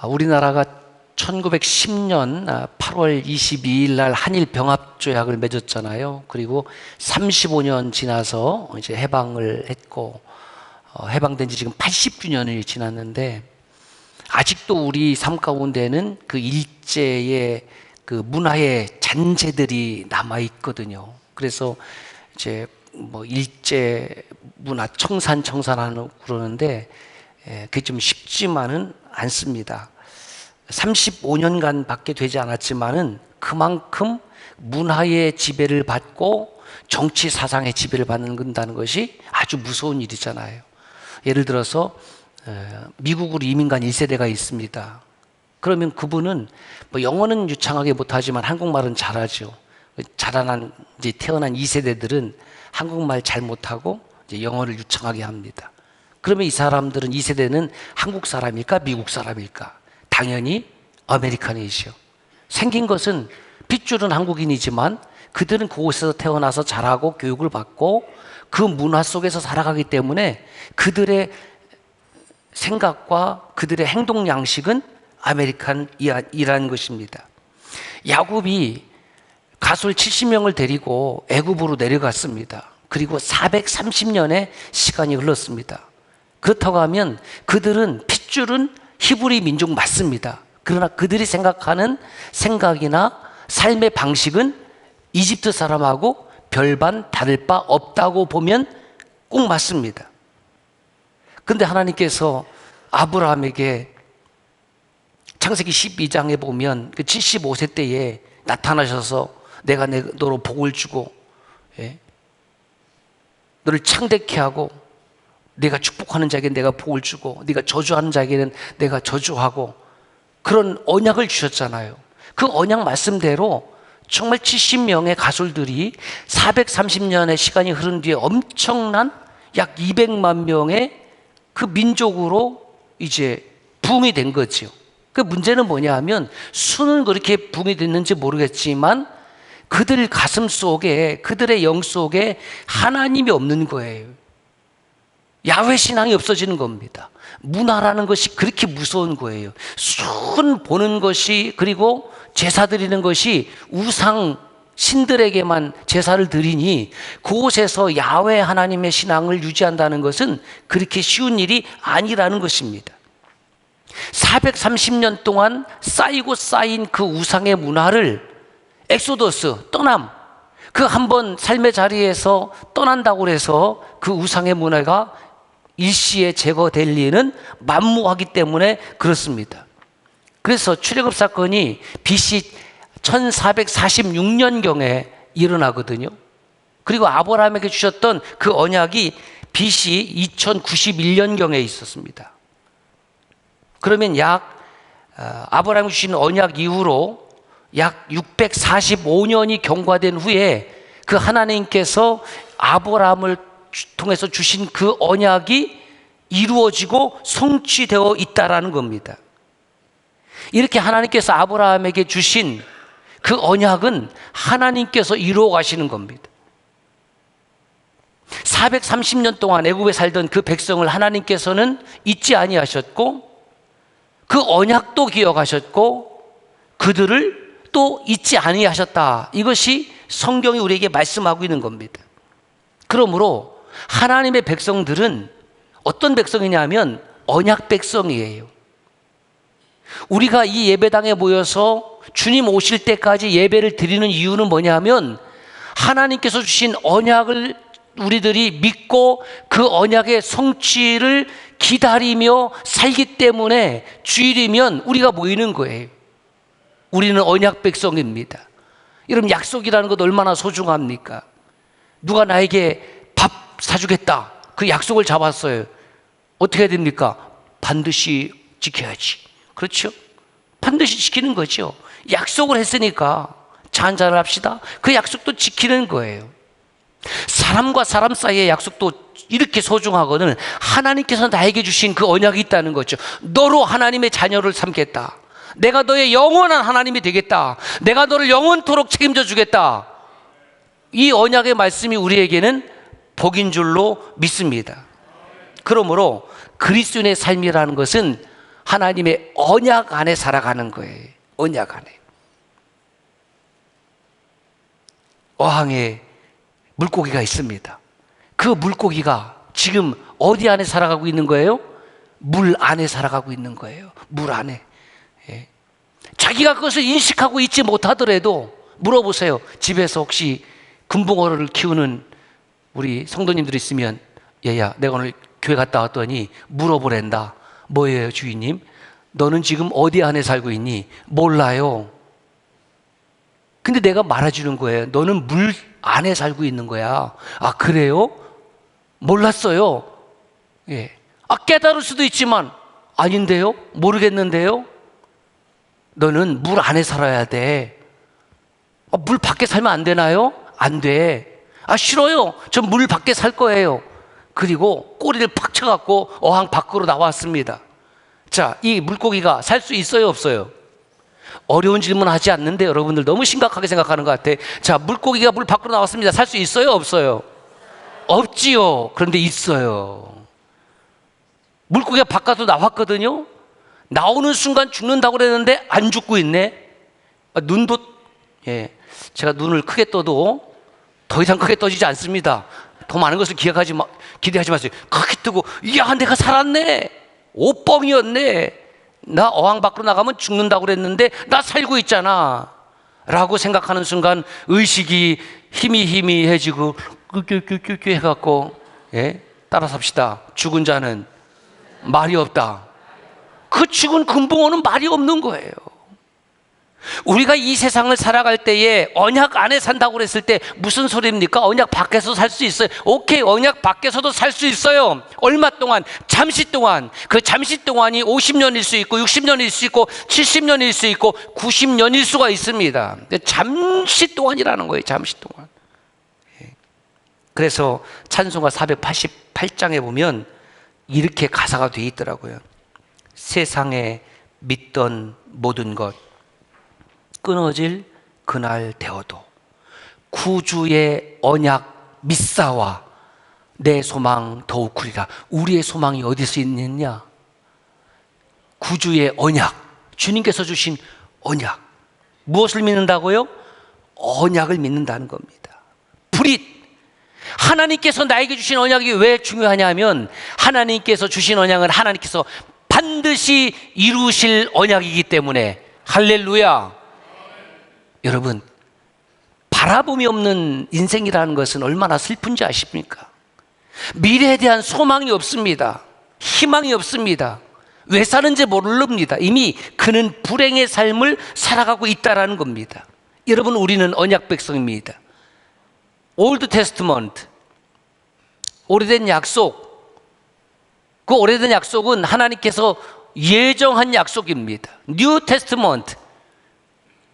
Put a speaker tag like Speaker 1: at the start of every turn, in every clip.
Speaker 1: 우리나라가 1910년 8월 22일 날 한일 병합 조약을 맺었잖아요. 그리고 35년 지나서 이제 해방을 했고, 해방된 지 지금 80주년이 지났는데, 아직도 우리 삶 가운데는 그 일제의 그 문화의 잔재들이 남아 있거든요. 그래서 이제 뭐 일제 문화 청산하는 그러는데, 그게 좀 쉽지만은 않습니다. 35년간 밖에 되지 않았지만은 그만큼 문화의 지배를 받고 정치 사상의 지배를 받는다는 것이 아주 무서운 일이잖아요. 예를 들어서 미국으로 이민 간 1세대가 있습니다. 그러면 그분은 뭐 영어는 유창하게 못하지만 한국말은 잘하죠. 자라난 이제 태어난 2세대들은 한국말 잘 못하고 이제 영어를 유창하게 합니다. 그러면 이 사람들은 2세대는 한국 사람일까 미국 사람일까? 당연히 아메리칸이죠. 생긴 것은 핏줄은 한국인이지만 그들은 그곳에서 태어나서 자라고 교육을 받고 그 문화 속에서 살아가기 때문에 그들의 생각과 그들의 행동 양식은 아메리칸이라는 것입니다. 야곱이 가솔 70명을 데리고 애굽으로 내려갔습니다. 그리고 430년의 시간이 흘렀습니다. 그렇다고 하면 그들은 핏줄은 히브리 민족 맞습니다. 그러나 그들이 생각하는 생각이나 삶의 방식은 이집트 사람하고 별반 다를 바 없다고 보면 꼭 맞습니다. 그런데 하나님께서 아브라함에게 창세기 12장에 보면 그 75세 때에 나타나셔서 내가 너로 복을 주고 너를 창대케 하고 네가 축복하는 자에게 내가 복을 주고 네가 저주하는 자에게는 내가 저주하고 그런 언약을 주셨잖아요. 그 언약 말씀대로 정말 70명의 가솔들이 430년의 시간이 흐른 뒤에 엄청난 약 200만 명의 그 민족으로 이제 부흥이 된 거죠. 그 문제는 뭐냐 하면 수는 그렇게 부흥이 됐는지 모르겠지만 그들 가슴 속에 그들의 영 속에 하나님이 없는 거예요. 야훼 신앙이 없어지는 겁니다. 문화라는 것이 그렇게 무서운 거예요. 순 보는 것이 그리고 제사 드리는 것이 우상 신들에게만 제사를 드리니 그곳에서 야훼 하나님의 신앙을 유지한다는 것은 그렇게 쉬운 일이 아니라는 것입니다. 430년 동안 쌓이고 쌓인 그 우상의 문화를 엑소더스, 떠남, 그 한번 삶의 자리에서 떠난다고 해서 그 우상의 문화가 일시에 제거될 리는 만무하기 때문에 그렇습니다. 그래서 출애굽 사건이 BC 1446년경에 일어나거든요. 그리고 아브라함에게 주셨던 그 언약이 BC 2091년경에 있었습니다. 그러면 아브라함이 주신 언약 이후로 약 645년이 경과된 후에 그 하나님께서 아브라함을 통해서 주신 그 언약이 이루어지고 성취되어 있다라는 겁니다. 이렇게 하나님께서 아브라함에게 주신 그 언약은 하나님께서 이루어 가시는 겁니다. 430년 동안 애굽에 살던 그 백성을 하나님께서는 잊지 아니하셨고 그 언약도 기억하셨고 그들을 또 잊지 아니하셨다. 이것이 성경이 우리에게 말씀하고 있는 겁니다. 그러므로 하나님의 백성들은 어떤 백성이냐면 언약 백성이에요. 우리가 이 예배당에 모여서 주님 오실 때까지 예배를 드리는 이유는 뭐냐면 하나님께서 주신 언약을 우리들이 믿고 그 언약의 성취를 기다리며 살기 때문에 주일이면 우리가 모이는 거예요. 우리는 언약 백성입니다. 여러분, 약속이라는 것 얼마나 소중합니까? 누가 나에게 밥 사주겠다, 그 약속을 잡았어요. 어떻게 해야 됩니까? 반드시 지켜야지. 그렇죠? 반드시 지키는 거죠. 약속을 했으니까 자 한잔을 합시다. 그 약속도 지키는 거예요. 사람과 사람 사이의 약속도 이렇게 소중하거든. 하나님께서 나에게 주신 그 언약이 있다는 거죠. 너로 하나님의 자녀를 삼겠다. 내가 너의 영원한 하나님이 되겠다. 내가 너를 영원토록 책임져 주겠다. 이 언약의 말씀이 우리에게는 복인 줄로 믿습니다. 그러므로 그리스도인의 삶이라는 것은 하나님의 언약 안에 살아가는 거예요. 언약 안에. 어항에 물고기가 있습니다. 그 물고기가 지금 어디 안에 살아가고 있는 거예요? 물 안에 살아가고 있는 거예요. 물 안에. 예. 자기가 그것을 인식하고 있지 못하더라도 물어보세요. 집에서 혹시 금붕어를 키우는 우리 성도님들 있으면, 얘야, 내가 오늘 교회 갔다 왔더니 물어보랜다. 뭐예요, 주인님? 너는 지금 어디 안에 살고 있니? 몰라요. 근데 내가 말해주는 거예요. 너는 물 안에 살고 있는 거야. 아, 그래요? 몰랐어요. 예. 아, 깨달을 수도 있지만, 아닌데요? 모르겠는데요? 너는 물 안에 살아야 돼. 아, 물 밖에 살면 안 되나요? 안 돼. 아, 싫어요. 전 물 밖에 살 거예요. 그리고 꼬리를 팍 쳐갖고 어항 밖으로 나왔습니다. 자, 이 물고기가 살 수 있어요, 없어요? 어려운 질문 하지 않는데 여러분들 너무 심각하게 생각하는 것 같아. 자, 물고기가 물 밖으로 나왔습니다. 살 수 있어요, 없어요? 없지요. 그런데 있어요. 물고기가 바깥으로 나왔거든요. 나오는 순간 죽는다고 그랬는데 안 죽고 있네. 아, 눈도, 예, 제가 눈을 크게 떠도 더 이상 크게 떠지지 않습니다. 더 많은 것을 기대하지 마세요. 크게 뜨고, 이야, 내가 살았네. 오뻥이었네. 나 어항 밖으로 나가면 죽는다고 그랬는데 나 살고 있잖아 라고 생각하는 순간 의식이 희미해지고 뀨뀨뀨뀨 해갖고, 예? 따라 삽시다. 죽은 자는 말이 없다. 그 죽은 금붕어는 말이 없는 거예요. 우리가 이 세상을 살아갈 때에 언약 안에 산다고 그랬을 때 무슨 소리입니까? 언약 밖에서 살 수 있어요. 오케이, 언약 밖에서도 살 수 있어요. 얼마 동안? 잠시 동안. 그 잠시 동안이 50년일 수 있고 60년일 수 있고 70년일 수 있고 90년일 수가 있습니다. 잠시 동안이라는 거예요. 잠시 동안. 그래서 찬송가 488장에 보면 이렇게 가사가 되어 있더라고요. 세상에 믿던 모든 것 끊어질 그날 되어도 구주의 언약 믿사와 내 소망 더욱 크리라. 우리의 소망이 어디서 있느냐? 구주의 언약, 주님께서 주신 언약. 무엇을 믿는다고요? 언약을 믿는다는 겁니다. 브릿. 하나님께서 나에게 주신 언약이 왜 중요하냐면 하나님께서 주신 언약은 하나님께서 반드시 이루실 언약이기 때문에. 할렐루야. 여러분, 바라봄이 없는 인생이라는 것은 얼마나 슬픈지 아십니까? 미래에 대한 소망이 없습니다. 희망이 없습니다. 왜 사는지 모릅니다. 이미 그는 불행의 삶을 살아가고 있다는 겁니다. 여러분, 우리는 언약 백성입니다. 올드 테스트먼트, 오래된 약속. 그 오래된 약속은 하나님께서 예정한 약속입니다. 뉴 테스트먼트,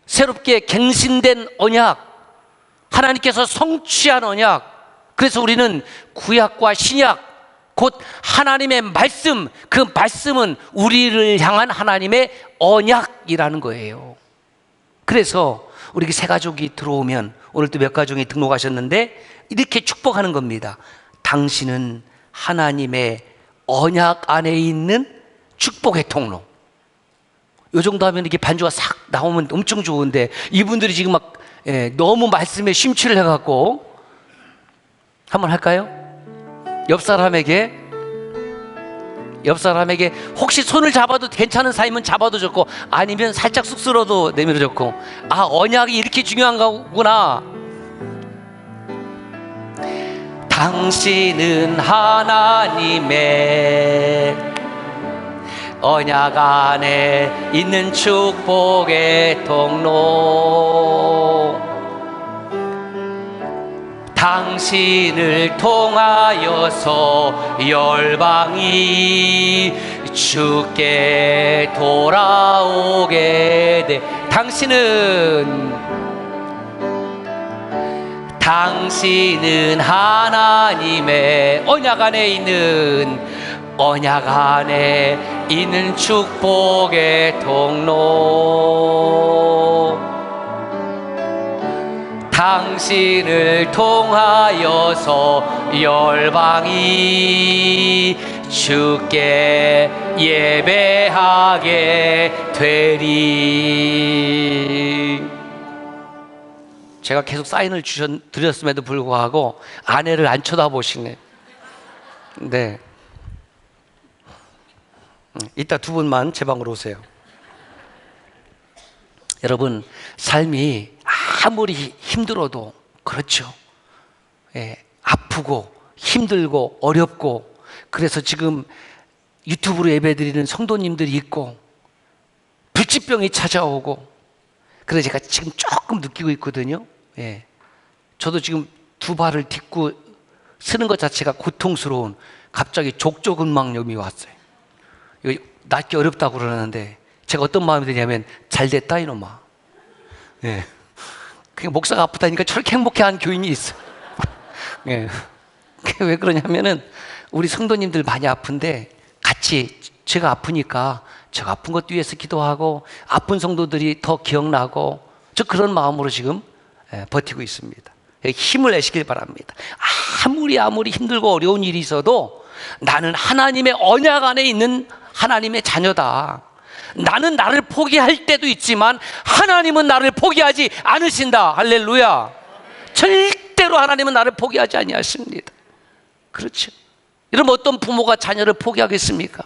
Speaker 1: 새롭게 갱신된 언약, 하나님께서 성취한 언약. 그래서 우리는 구약과 신약, 곧 하나님의 말씀, 그 말씀은 우리를 향한 하나님의 언약이라는 거예요. 그래서 우리 새 가족이 들어오면, 오늘 또 몇 가족이 등록하셨는데 이렇게 축복하는 겁니다. 당신은 하나님의 언약 안에 있는 축복의 통로. 이 정도 하면 이렇게 반주가 싹 나오면 엄청 좋은데 이분들이 지금 막 너무 말씀에 심취를 해갖고, 한번 할까요? 옆 사람에게 혹시 손을 잡아도 괜찮은 사이면 잡아도 좋고, 아니면 살짝 쑥스러워도 내밀어 좋고. 아, 언약이 이렇게 중요한 거구나. 당신은 하나님의 언약 안에 있는 축복의 통로. 당신을 통하여서 열방이 주께 돌아오게 돼. 당신은 하나님의 언약 안에 있는 축복의 통로. 당신을 통하여서 열방이 주께 예배하게 되리. 제가 계속 사인을 드렸음에도 불구하고 아내를 안 쳐다보시네. 네. 이따 두 분만 제 방으로 오세요. 여러분, 삶이 아무리 힘들어도 그렇죠. 예, 아프고 힘들고 어렵고, 그래서 지금 유튜브로 예배드리는 성도님들이 있고 불치병이 찾아오고, 그래서 제가 지금 조금 느끼고 있거든요. 예, 저도 지금 두 발을 딛고 쓰는 것 자체가 고통스러운, 갑자기 족저근막염이 왔어요. 이거 낫기 어렵다고 그러는데 제가 어떤 마음이 드냐면, 잘 됐다 이놈아. 예, 그냥 목사가 아프다니까 저렇게 행복해하는 교인이 있어. 예, 왜 그러냐면은 우리 성도님들 많이 아픈데 같이 제가 아프니까 제가 아픈 것도 위해서 기도하고, 아픈 성도들이 더 기억나고, 저 그런 마음으로 지금 버티고 있습니다. 힘을 내시길 바랍니다. 아무리 힘들고 어려운 일이 있어도 나는 하나님의 언약 안에 있는 하나님의 자녀다. 나는 나를 포기할 때도 있지만 하나님은 나를 포기하지 않으신다. 할렐루야. 절대로 하나님은 나를 포기하지 아니하십니다. 그렇죠. 여러분, 어떤 부모가 자녀를 포기하겠습니까?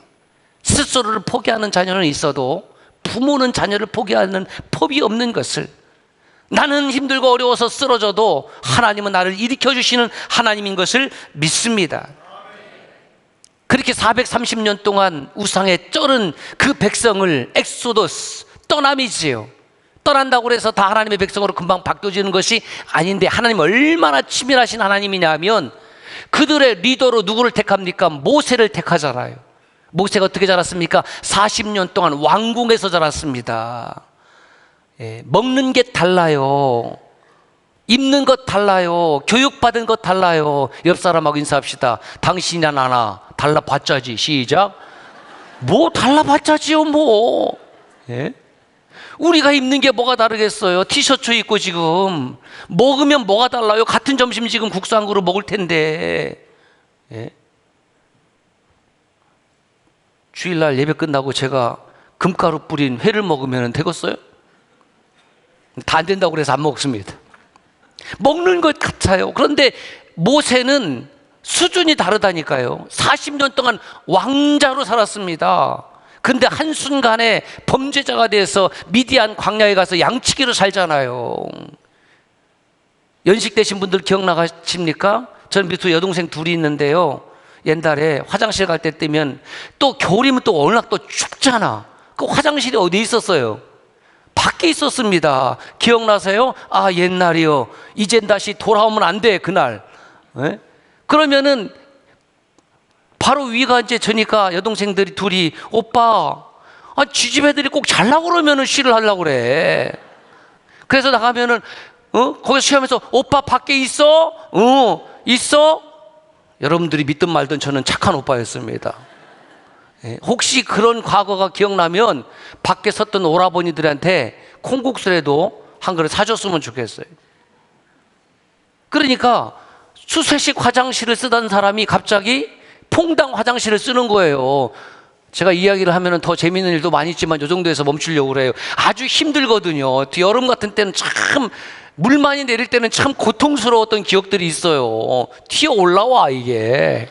Speaker 1: 스스로를 포기하는 자녀는 있어도 부모는 자녀를 포기하는 법이 없는 것을, 나는 힘들고 어려워서 쓰러져도 하나님은 나를 일으켜주시는 하나님인 것을 믿습니다. 그렇게 430년 동안 우상에 쩔은 그 백성을 엑소더스, 떠남이지요. 떠난다고 해서 다 하나님의 백성으로 금방 바뀌어지는 것이 아닌데, 하나님 얼마나 치밀하신 하나님이냐 하면 그들의 리더로 누구를 택합니까? 모세를 택하잖아요. 모세가 어떻게 자랐습니까? 40년 동안 왕궁에서 자랐습니다. 예, 먹는 게 달라요. 입는 것 달라요. 교육받은 것 달라요. 옆 사람하고 인사합시다. 당신이나 나나 달라봤자지. 시작. 뭐 달라봤자지요 뭐. 예? 우리가 입는 게 뭐가 다르겠어요? 티셔츠 입고 지금 먹으면 뭐가 달라요? 같은 점심 지금 국수 한 그릇 먹을 텐데. 예? 주일날 예배 끝나고 제가 금가루 뿌린 회를 먹으면 되겠어요? 다 안 된다고 그래서 안 먹습니다. 먹는 것 같아요. 그런데 모세는 수준이 다르다니까요. 40년 동안 왕자로 살았습니다. 근데 한순간에 범죄자가 돼서 미디안 광야에 가서 양치기로 살잖아요. 연식되신 분들 기억나십니까? 저는 밑에 여동생 둘이 있는데요, 옛날에 화장실 갈 때 뜨면, 또 겨울이면 또 워낙 또 춥잖아. 그 화장실이 어디 있었어요? 밖에 있었습니다. 기억나세요? 아, 옛날이요. 이젠 다시 돌아오면 안 돼, 그날. 네? 그러면은 바로 위가 이제 저니까 여동생들이 둘이, 오빠, 쥐집 애들이 꼭 잘라고 그러면은 쉬를 하려고 그래. 그래서 나가면은, 거기서 쉬하면서, 오빠 밖에 있어? 있어? 여러분들이 믿든 말든 저는 착한 오빠였습니다. 예, 혹시 그런 과거가 기억나면 밖에 섰던 오라버니들한테 콩국수라도 한 그릇 사줬으면 좋겠어요. 그러니까 수세식 화장실을 쓰던 사람이 갑자기 퐁당 화장실을 쓰는 거예요. 제가 이야기를 하면 더 재미있는 일도 많이 있지만 이 정도에서 멈추려고 그래요. 아주 힘들거든요. 여름 같은 때는 참, 물 많이 내릴 때는 참 고통스러웠던 기억들이 있어요. 튀어 올라와 이게.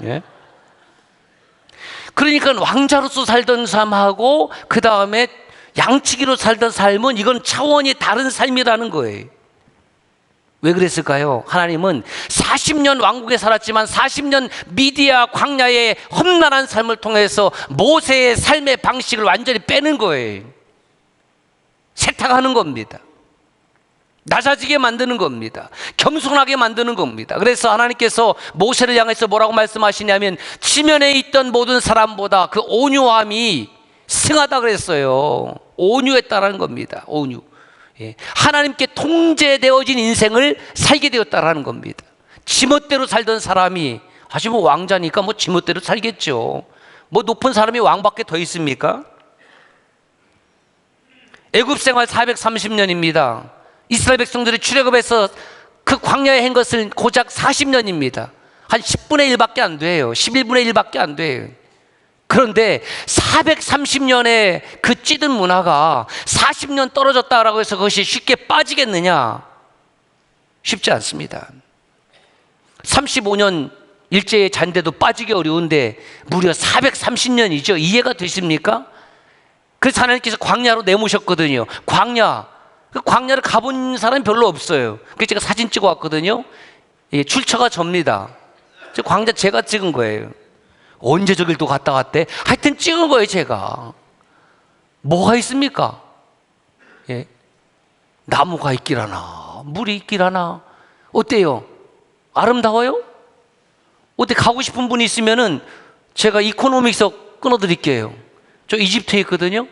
Speaker 1: 예? 그러니까 왕자로서 살던 삶하고 그 다음에 양치기로 살던 삶은, 이건 차원이 다른 삶이라는 거예요. 왜 그랬을까요? 하나님은 40년 왕국에 살았지만 40년 미디아 광야의 험난한 삶을 통해서 모세의 삶의 방식을 완전히 빼는 거예요. 세탁하는 겁니다. 낮아지게 만드는 겁니다. 겸손하게 만드는 겁니다. 그래서 하나님께서 모세를 향해서 뭐라고 말씀하시냐면, 지면에 있던 모든 사람보다 그 온유함이 승하다 그랬어요. 온유했다라는 겁니다. 온유. 예. 하나님께 통제되어진 인생을 살게 되었다라는 겁니다. 지멋대로 살던 사람이, 아주 뭐 왕자니까 뭐 지멋대로 살겠죠. 뭐 높은 사람이 왕밖에 더 있습니까? 애굽 생활 430년입니다. 이스라엘 백성들이 출애굽해서 그 광야에 한 것을 고작 40년입니다. 한 10분의 1밖에 안 돼요. 11분의 1밖에 안 돼요. 그런데 430년의 그 찌든 문화가 40년 떨어졌다라고 해서 그것이 쉽게 빠지겠느냐? 쉽지 않습니다. 35년 일제의 잔대도 빠지기 어려운데 무려 430년이죠. 이해가 되십니까? 그래서 하나님께서 광야로 내모셨거든요. 광야. 그 광야를 가본 사람이 별로 없어요. 그래서 제가 사진 찍어 왔거든요. 예, 출처가 접니다. 저 광야 제가 찍은 거예요. 언제 저길 또 갔다 왔대? 하여튼 찍은 거예요, 제가. 뭐가 있습니까? 예. 나무가 있길 하나, 물이 있길 하나. 어때요? 아름다워요? 어때? 가고 싶은 분이 있으면은 제가 이코노믹스 끊어드릴게요. 저 이집트에 있거든요.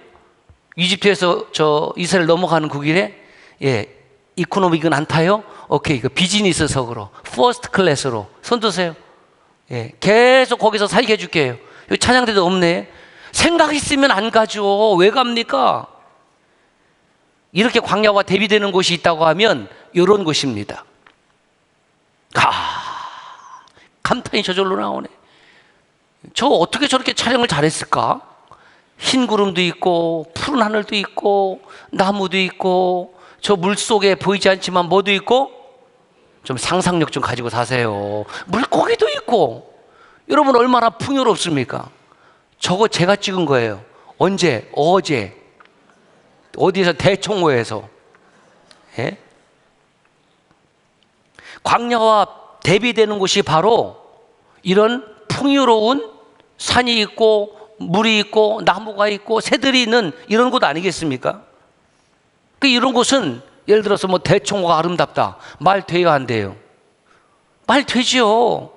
Speaker 1: 이집트에서 저 이스라엘 넘어가는 그 길에, 예, 이코노믹은 안 타요? 오케이, 그 비즈니스석으로, 퍼스트 클래스로 손 드세요. 예, 계속 거기서 살게 해줄게요. 여기 찬양대도 없네. 생각 있으면 안 가죠. 왜 갑니까? 이렇게 광야와 대비되는 곳이 있다고 하면 이런 곳입니다. 감탄이 저절로 나오네. 저 어떻게 저렇게 촬영을 잘했을까? 흰 구름도 있고 푸른 하늘도 있고 나무도 있고 저 물속에 보이지 않지만 뭐도 있고, 좀 상상력 좀 가지고 사세요. 물고기도 있고. 여러분 얼마나 풍요롭습니까? 저거 제가 찍은 거예요. 언제? 어제. 어디에서? 대청호에서. 예? 광야와 대비되는 곳이 바로 이런 풍요로운 산이 있고 물이 있고 나무가 있고 새들이 있는 이런 곳 아니겠습니까? 이런 곳은 예를 들어서 뭐 대청호가 아름답다 말 돼요, 안 돼요? 말 되죠.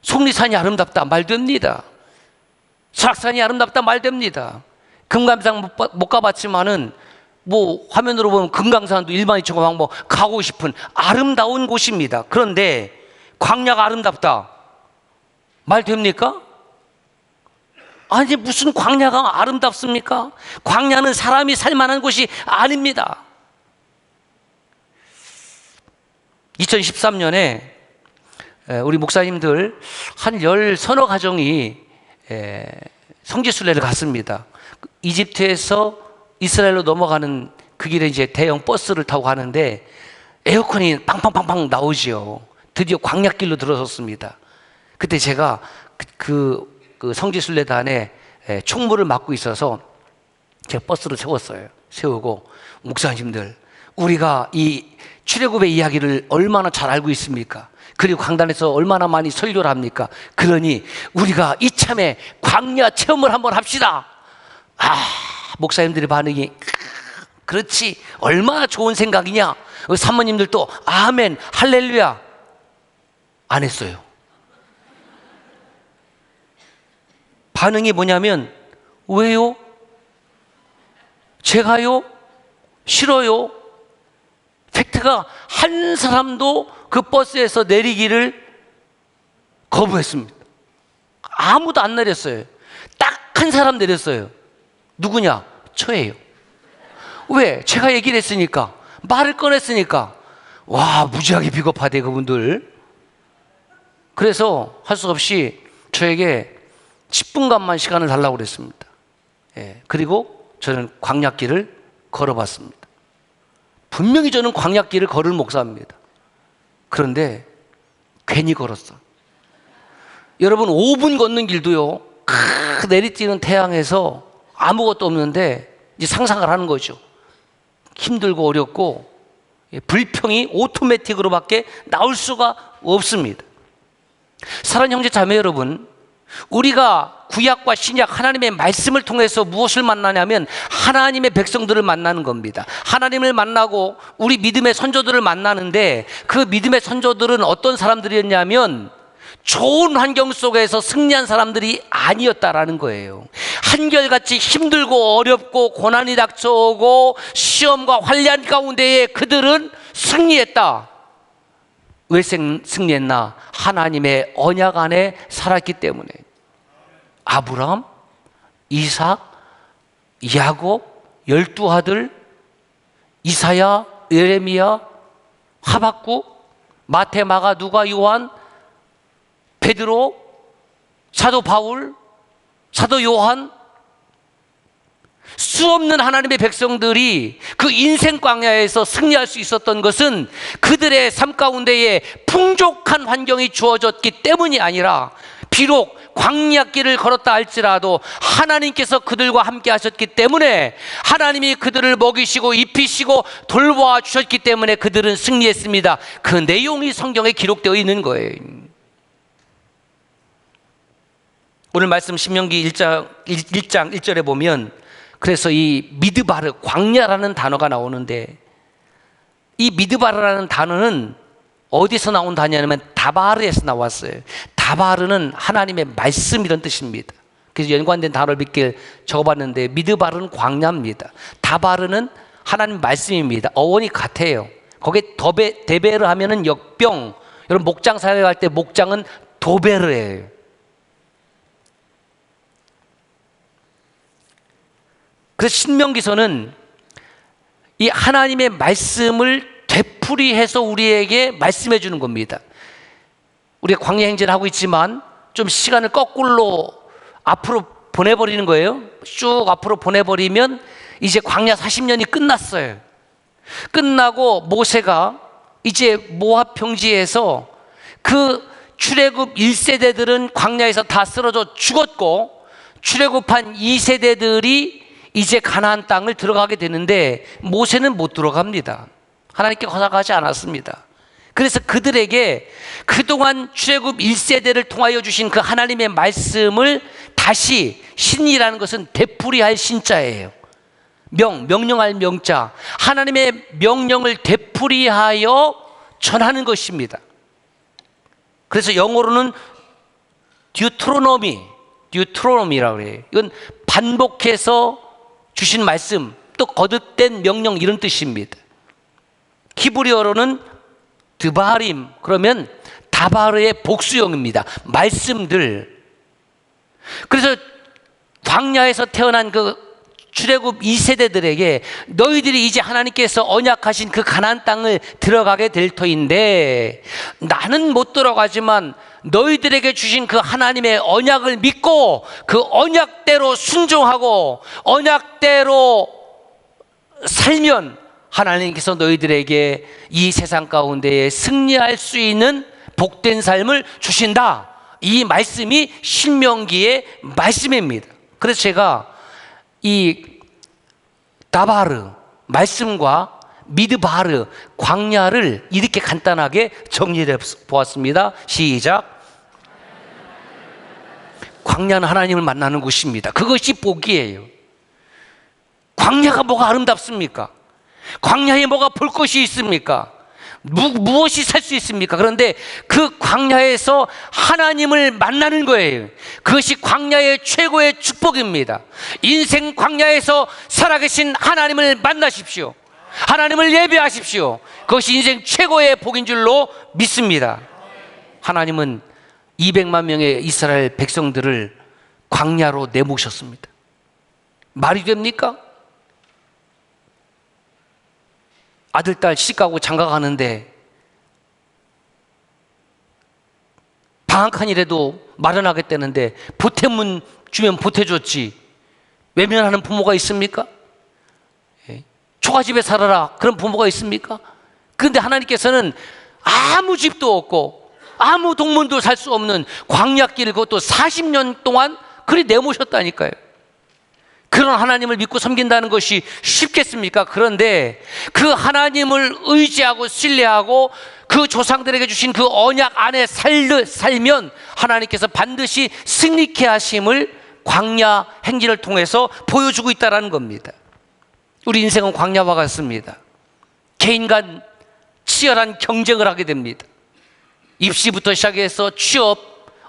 Speaker 1: 속리산이 아름답다 말 됩니다. 설악산이 아름답다 말 됩니다. 금강산 못 가봤지만은 뭐 화면으로 보면 금강산도 일반인처럼 뭐 가고 싶은 아름다운 곳입니다. 그런데 광야가 아름답다 말 됩니까? 아니, 무슨 광야가 아름답습니까? 광야는 사람이 살만한 곳이 아닙니다. 2013년에 우리 목사님들 한 10서너 가정이 성지순례를 갔습니다. 이집트에서 이스라엘로 넘어가는 그 길에 이제 대형 버스를 타고 가는데 에어컨이 팡팡팡팡 나오지요. 드디어 광야길로 들어섰습니다. 그때 제가 그 성지순례단에 총무를 맡고 있어서 제가 버스를 세우고, 목사님들, 우리가 이 출애굽의 이야기를 얼마나 잘 알고 있습니까? 그리고 강단에서 얼마나 많이 설교를 합니까? 그러니 우리가 이참에 광야 체험을 한번 합시다. 목사님들의 반응이 그렇지, 얼마나 좋은 생각이냐. 사모님들도 아멘 할렐루야 안 했어요. 반응이 뭐냐면, 왜요? 제가요? 싫어요. 팩트가 한 사람도 그 버스에서 내리기를 거부했습니다. 아무도 안 내렸어요. 딱 한 사람 내렸어요. 누구냐? 저예요. 왜? 제가 얘기를 했으니까, 말을 꺼냈으니까. 와, 무지하게 비겁하대 그분들. 그래서 할 수 없이 저에게 10분간만 시간을 달라고 그랬습니다. 예, 그리고 저는 광야길을 걸어봤습니다. 분명히 저는 광야길을 걸을 목사입니다. 그런데 괜히 걸었어. 여러분, 5분 걷는 길도요, 내리쬐는 태양에서 아무것도 없는데 이제 상상을 하는 거죠. 힘들고 어렵고 불평이 오토매틱으로밖에 나올 수가 없습니다. 사랑하는 형제 자매 여러분, 우리가 구약과 신약 하나님의 말씀을 통해서 무엇을 만나냐면 하나님의 백성들을 만나는 겁니다. 하나님을 만나고 우리 믿음의 선조들을 만나는데, 그 믿음의 선조들은 어떤 사람들이었냐면 좋은 환경 속에서 승리한 사람들이 아니었다라는 거예요. 한결같이 힘들고 어렵고 고난이 닥쳐오고 시험과 환난 가운데에 그들은 승리했다. 왜 승리했나? 하나님의 언약 안에 살았기 때문에. 아브라함, 이삭, 야곱, 12아들, 이사야, 예레미야, 하박국, 마태, 마가, 누가, 요한, 베드로, 사도 바울, 사도 요한, 수없는 하나님의 백성들이 그 인생 광야에서 승리할 수 있었던 것은 그들의 삶 가운데에 풍족한 환경이 주어졌기 때문이 아니라, 비록 광야길을 걸었다 할지라도 하나님께서 그들과 함께 하셨기 때문에, 하나님이 그들을 먹이시고 입히시고 돌보아 주셨기 때문에 그들은 승리했습니다. 그 내용이 성경에 기록되어 있는 거예요. 오늘 말씀 신명기 1장 1절에 보면, 그래서 이 미드바르, 광야라는 단어가 나오는데, 이 미드바르라는 단어는 어디서 나온 단어냐면 다바르에서 나왔어요. 다바르는 하나님의 말씀, 이런 뜻입니다. 그래서 연관된 단어를 몇 개 적어봤는데, 미드바르는 광야입니다. 다바르는 하나님 말씀입니다. 어원이 같아요. 거기에 데베르 하면은 역병. 여러분 목장 사역할 때 목장은 도베르예요. 그래서 신명기서는 이 하나님의 말씀을 되풀이해서 우리에게 말씀해 주는 겁니다. 우리가 광야 행진을 하고 있지만 좀 시간을 거꾸로 앞으로 보내버리는 거예요. 쭉 앞으로 보내버리면 이제 광야 40년이 끝났어요. 끝나고 모세가 이제 모압 평지에서 그 출애굽 1세대들은 광야에서 다 쓰러져 죽었고, 출애굽한 2세대들이 이제 가나안 땅을 들어가게 되는데 모세는 못 들어갑니다. 하나님께 허락하지 않았습니다. 그래서 그들에게 그동안 출애굽 1세대를 통하여 주신 그 하나님의 말씀을 다시, 신이라는 것은 되풀이할 신자예요. 명령할 명자, 하나님의 명령을 되풀이하여 전하는 것입니다. 그래서 영어로는 듀트로노미라고 그래요. 이건 반복해서 주신 말씀, 또 거듭된 명령, 이런 뜻입니다. 히브리어로는 드바림, 그러면 다바르의 복수형입니다. 말씀들. 그래서 광야에서 태어난 그 출애굽 2세대들에게 너희들이 이제 하나님께서 언약하신 그 가나안 땅을 들어가게 될 터인데, 나는 못 들어가지만 너희들에게 주신 그 하나님의 언약을 믿고 그 언약대로 순종하고 언약대로 살면 하나님께서 너희들에게 이 세상 가운데에 승리할 수 있는 복된 삶을 주신다. 이 말씀이 신명기의 말씀입니다. 그래서 제가 이 다바르, 말씀과 미드바르, 광야를 이렇게 간단하게 정리해 보았습니다. 시작. 광야는 하나님을 만나는 곳입니다. 그것이 복이에요. 광야가 뭐가 아름답습니까? 광야에 뭐가 볼 것이 있습니까? 무엇이 살 수 있습니까? 그런데 그 광야에서 하나님을 만나는 거예요. 그것이 광야의 최고의 축복입니다. 인생 광야에서 살아계신 하나님을 만나십시오. 하나님을 예배하십시오. 그것이 인생 최고의 복인 줄로 믿습니다. 하나님은 200만 명의 이스라엘 백성들을 광야로 내모셨습니다. 말이 됩니까? 아들, 딸 시집가고 장가가는데 방 한 칸이라도 마련하겠다는데 보태문 주면 보태줬지, 외면하는 부모가 있습니까? 초가집에 살아라, 그런 부모가 있습니까? 그런데 하나님께서는 아무 집도 없고 아무 동문도 살 수 없는 광야길을, 그것도 40년 동안 그리 내모셨다니까요. 그런 하나님을 믿고 섬긴다는 것이 쉽겠습니까? 그런데 그 하나님을 의지하고 신뢰하고 그 조상들에게 주신 그 언약 안에 살면 하나님께서 반드시 승리케 하심을 광야 행진을 통해서 보여주고 있다는 겁니다. 우리 인생은 광야와 같습니다. 개인 간 치열한 경쟁을 하게 됩니다. 입시부터 시작해서 취업,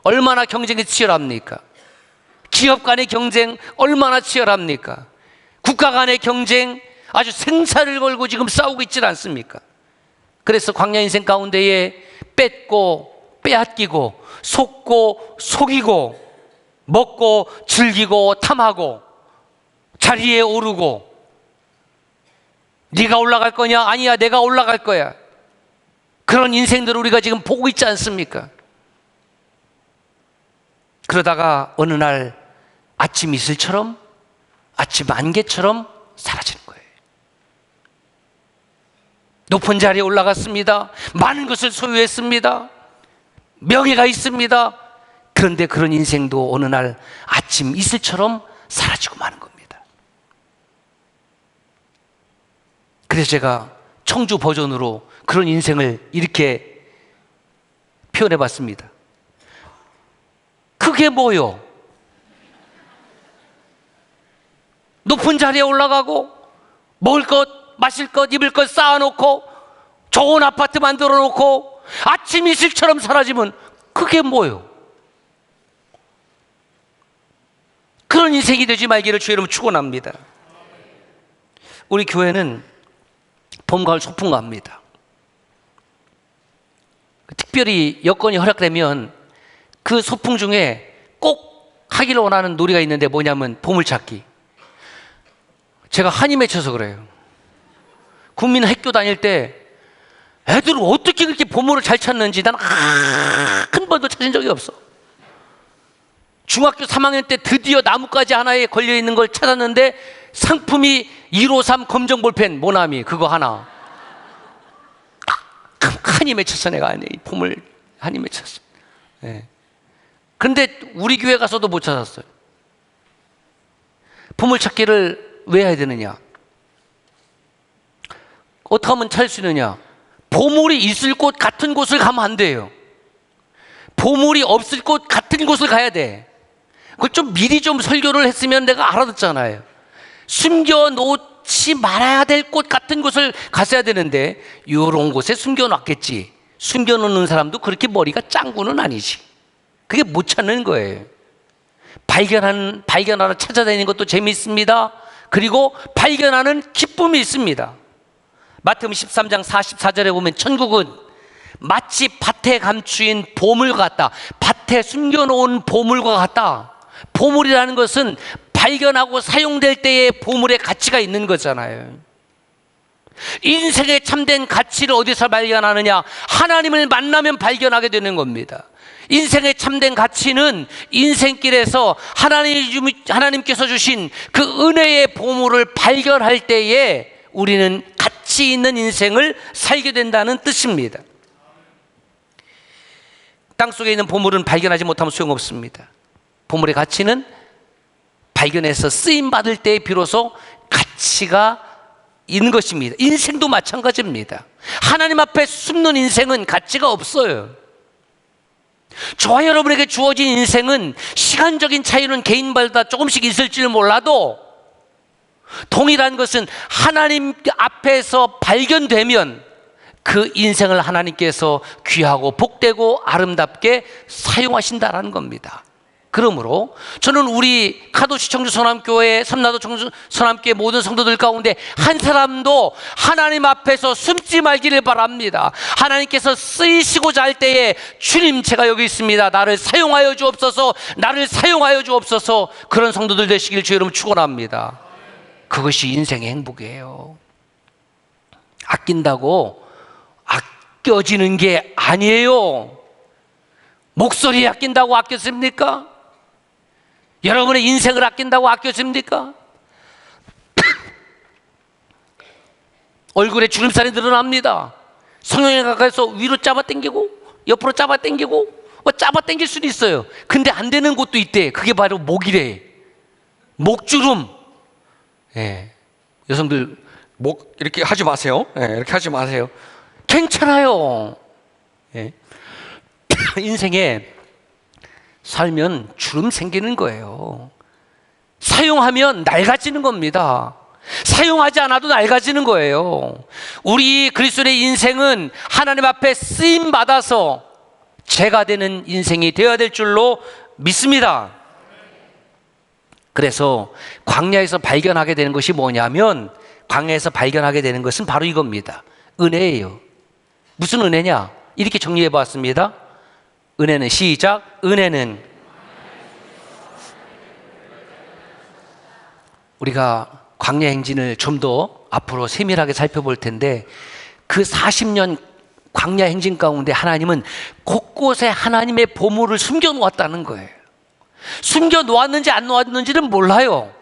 Speaker 1: 얼마나 경쟁이 치열합니까? 기업 간의 경쟁 얼마나 치열합니까? 국가 간의 경쟁 아주 생사를 걸고 지금 싸우고 있지 않습니까? 그래서 광야 인생 가운데에 뺏고 빼앗기고 속고 속이고 먹고 즐기고 탐하고 자리에 오르고, 네가 올라갈 거냐? 아니야, 내가 올라갈 거야. 그런 인생들을 우리가 지금 보고 있지 않습니까? 그러다가 어느 날 아침 이슬처럼, 아침 안개처럼 사라지는 거예요. 높은 자리에 올라갔습니다. 많은 것을 소유했습니다. 명예가 있습니다. 그런데 그런 인생도 어느 날 아침 이슬처럼 사라지고 마는 겁니다. 그래서 제가 청주 버전으로 그런 인생을 이렇게 표현해 봤습니다. 그게 뭐요? 높은 자리에 올라가고 먹을 것, 마실 것, 입을 것 쌓아놓고 좋은 아파트 만들어 놓고 아침 이슬처럼 사라지면 그게 뭐요? 그런 인생이 되지 말기를 주의 이름으로 축원합니다. 우리 교회는 봄, 가을 소풍가 합니다. 특별히 여건이 허락되면 그 소풍 중에 꼭 하기를 원하는 놀이가 있는데 뭐냐면 보물찾기. 제가 한이 맺혀서 그래요. 국민 학교 다닐 때 애들은 어떻게 그렇게 보물을 잘 찾는지 난 한 번도 찾은 적이 없어. 중학교 3학년 때 드디어 나뭇가지 하나에 걸려있는 걸 찾았는데 상품이 153 검정 볼펜 모나미 그거 하나. 한이 맺혔어. 내가 이 보물 한이 맺혔어. 네. 그런데 우리 교회 가서도 못 찾았어요. 보물찾기를 왜 해야 되느냐? 어떻게 하면 찾을 수 있느냐? 보물이 있을 곳 같은 곳을 가면 안 돼요. 보물이 없을 곳 같은 곳을 가야 돼. 그걸 좀 미리 좀 설교를 했으면 내가 알아듣잖아요. 숨겨놓지 말아야 될 곳 같은 곳을 갔어야 되는데 이런 곳에 숨겨놨겠지. 숨겨놓는 사람도 그렇게 머리가 짱구는 아니지. 그게 못 찾는 거예요. 발견하러 찾아다니는 것도 재미있습니다. 그리고 발견하는 기쁨이 있습니다. 마태복음 13장 44절에 보면 천국은 마치 밭에 감추인 보물 같다. 밭에 숨겨놓은 보물과 같다. 보물이라는 것은 발견하고 사용될 때의 보물의 가치가 있는 거잖아요. 인생의 참된 가치를 어디서 발견하느냐? 하나님을 만나면 발견하게 되는 겁니다. 인생의 참된 가치는 인생길에서 하나님께서 주신 그 은혜의 보물을 발견할 때에 우리는 가치 있는 인생을 살게 된다는 뜻입니다. 땅속에 있는 보물은 발견하지 못하면 소용없습니다. 보물의 가치는 발견해서 쓰임받을 때에 비로소 가치가 있는 것입니다. 인생도 마찬가지입니다. 하나님 앞에 숨는 인생은 가치가 없어요. 저와 여러분에게 주어진 인생은 시간적인 차이는 개인마다 조금씩 있을지는 몰라도 동일한 것은 하나님 앞에서 발견되면 그 인생을 하나님께서 귀하고 복되고 아름답게 사용하신다는 겁니다. 그러므로 저는 우리 카도시 청주 서남교회, 섬나도 청주 서남교회 모든 성도들 가운데 한 사람도 하나님 앞에서 숨지 말기를 바랍니다. 하나님께서 쓰이시고자 할 때에 주님 제가 여기 있습니다. 나를 사용하여 주옵소서, 나를 사용하여 주옵소서. 그런 성도들 되시길 주의 이름으로 축원합니다. 그것이 인생의 행복이에요. 아낀다고 아껴지는 게 아니에요. 목소리 아낀다고 아꼈습니까? 여러분의 인생을 아낀다고 아꼈습니까? 얼굴에 주름살이 늘어납니다. 성형에 가까이서 위로 잡아당기고 옆으로 잡아당기고 잡아당길 수도 있어요. 근데 안 되는 곳도 있대. 그게 바로 목이래. 목주름. 예. 여성들 목 이렇게 하지 마세요. 예, 이렇게 하지 마세요. 괜찮아요. 예. 인생에 살면 주름 생기는 거예요. 사용하면 낡아지는 겁니다. 사용하지 않아도 낡아지는 거예요. 우리 그리스도의 인생은 하나님 앞에 쓰임 받아서 죄가 되는 인생이 되어야 될 줄로 믿습니다. 그래서 광야에서 발견하게 되는 것이 뭐냐면, 광야에서 발견하게 되는 것은 바로 이겁니다. 은혜예요. 무슨 은혜냐? 이렇게 정리해 봤습니다. 은혜는, 시작, 은혜는 우리가 광야 행진을 좀 더 앞으로 세밀하게 살펴볼 텐데, 그 40년 광야 행진 가운데 하나님은 곳곳에 하나님의 보물을 숨겨 놓았다는 거예요. 숨겨 놓았는지 안 놓았는지는 몰라요.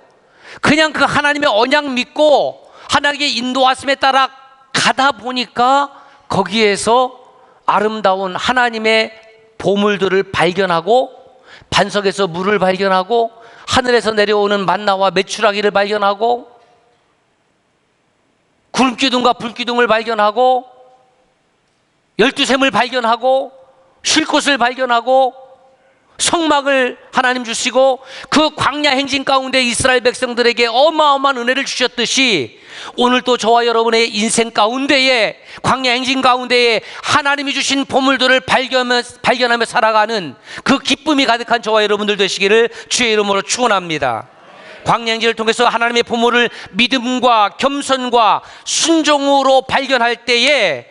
Speaker 1: 그냥 그 하나님의 언약 믿고 하나님의 인도하심에 따라 가다 보니까 거기에서 아름다운 하나님의 보물들을 발견하고, 반석에서 물을 발견하고, 하늘에서 내려오는 만나와 메추라기를 발견하고, 구름기둥과 불기둥을 발견하고, 열두샘을 발견하고, 쉴 곳을 발견하고, 성막을 하나님 주시고, 그 광야 행진 가운데 이스라엘 백성들에게 어마어마한 은혜를 주셨듯이 오늘 또 저와 여러분의 인생 가운데에, 광야 행진 가운데에 하나님이 주신 보물들을 발견하며 살아가는 그 기쁨이 가득한 저와 여러분들 되시기를 주의 이름으로 축원합니다. 광야 행진을 통해서 하나님의 보물을 믿음과 겸손과 순종으로 발견할 때에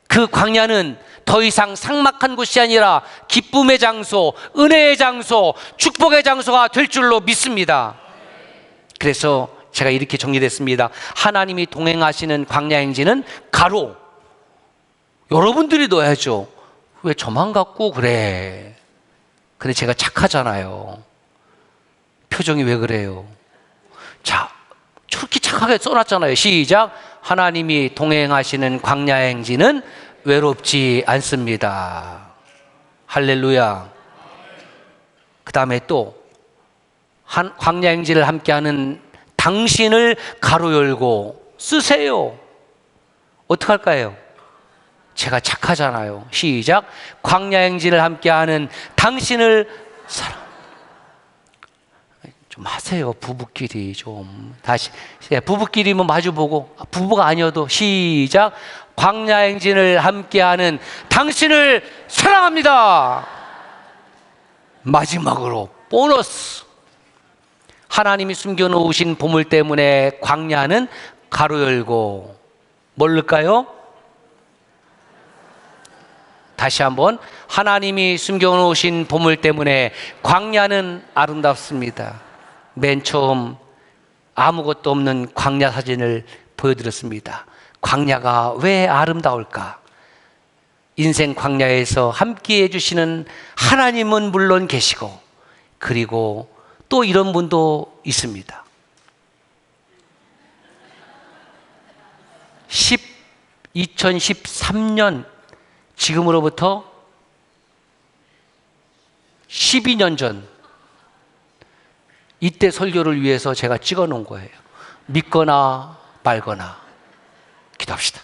Speaker 1: 그 광야는 더 이상 삭막한 곳이 아니라 기쁨의 장소, 은혜의 장소, 축복의 장소가 될 줄로 믿습니다. 그래서 제가 이렇게 정리됐습니다. 하나님이 동행하시는 광야 행진은 가로. 여러분들이 넣어야죠. 왜 저만 갖고 그래? 근데 제가 착하잖아요. 표정이 왜 그래요? 자, 저렇게 착하게 써놨잖아요. 시작. 하나님이 동행하시는 광야 행진은 외롭지 않습니다. 할렐루야. 그 다음에 또 광야 행진을 함께하는 당신을 가로 열고 쓰세요. 어떡할까요? 제가 착하잖아요. 시작. 광야 행진을 함께하는 당신을 사랑. 좀 하세요. 부부끼리 좀 다시. 부부끼리 뭐 마주보고, 부부가 아니어도 시작. 광야 행진을 함께하는 당신을 사랑합니다. 마지막으로 보너스. 하나님이 숨겨놓으신 보물 때문에 광야는 가로 열고, 뭘까요? 다시 한번. 하나님이 숨겨놓으신 보물 때문에 광야는 아름답습니다. 맨 처음 아무것도 없는 광야 사진을 보여드렸습니다. 광야가 왜 아름다울까? 인생 광야에서 함께 해주시는 하나님은 물론 계시고, 그리고 또 이런 분도 있습니다. 2013년, 지금으로부터 12년 전, 이때 설교를 위해서 제가 찍어 놓은 거예요. 믿거나 말거나. 기도합시다.